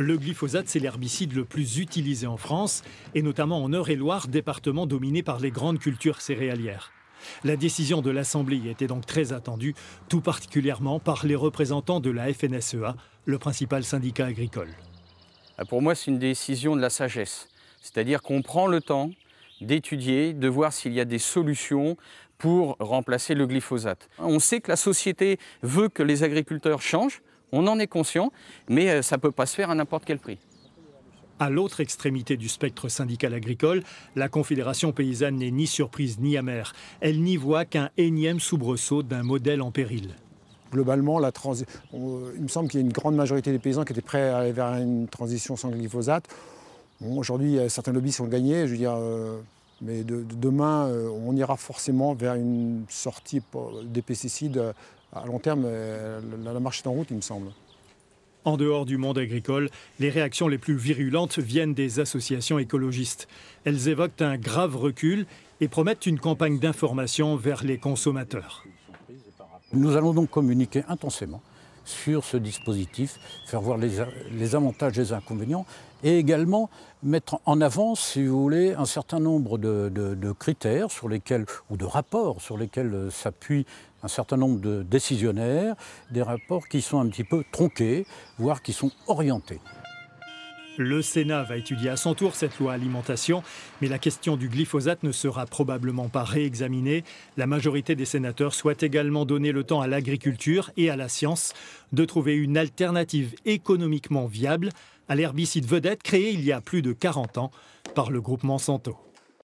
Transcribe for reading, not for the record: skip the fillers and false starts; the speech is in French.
Le glyphosate, c'est l'herbicide le plus utilisé en France, et notamment en Eure-et-Loir, département dominé par les grandes cultures céréalières. La décision de l'Assemblée était donc très attendue, tout particulièrement par les représentants de la FNSEA, le principal syndicat agricole. Pour moi, c'est une décision de la sagesse. C'est-à-dire qu'on prend le temps d'étudier, de voir s'il y a des solutions pour remplacer le glyphosate. On sait que la société veut que les agriculteurs changent, on en est conscient, mais ça ne peut pas se faire à n'importe quel prix. À l'autre extrémité du spectre syndical agricole, la Confédération paysanne n'est ni surprise ni amère. Elle n'y voit qu'un énième soubresaut d'un modèle en péril. Globalement, il me semble qu'il y a une grande majorité des paysans qui étaient prêts à aller vers une transition sans glyphosate. Bon, aujourd'hui, certains lobbies sont gagnés, je veux dire, mais demain, on ira forcément vers une sortie des pesticides à long terme. La marche est en route, il me semble. En dehors du monde agricole, les réactions les plus virulentes viennent des associations écologistes. Elles évoquent un grave recul et promettent une campagne d'information vers les consommateurs. Nous allons donc communiquer intensément sur ce dispositif, faire voir les avantages et les inconvénients, et également mettre en avant, si vous voulez, un certain nombre de critères sur lesquels, ou de rapports sur lesquels s'appuient un certain nombre de décisionnaires, des rapports qui sont un petit peu tronqués, voire qui sont orientés. Le Sénat va étudier à son tour cette loi alimentation, mais la question du glyphosate ne sera probablement pas réexaminée. La majorité des sénateurs souhaite également donner le temps à l'agriculture et à la science de trouver une alternative économiquement viable à l'herbicide vedette créé il y a plus de 40 ans par le groupe Monsanto.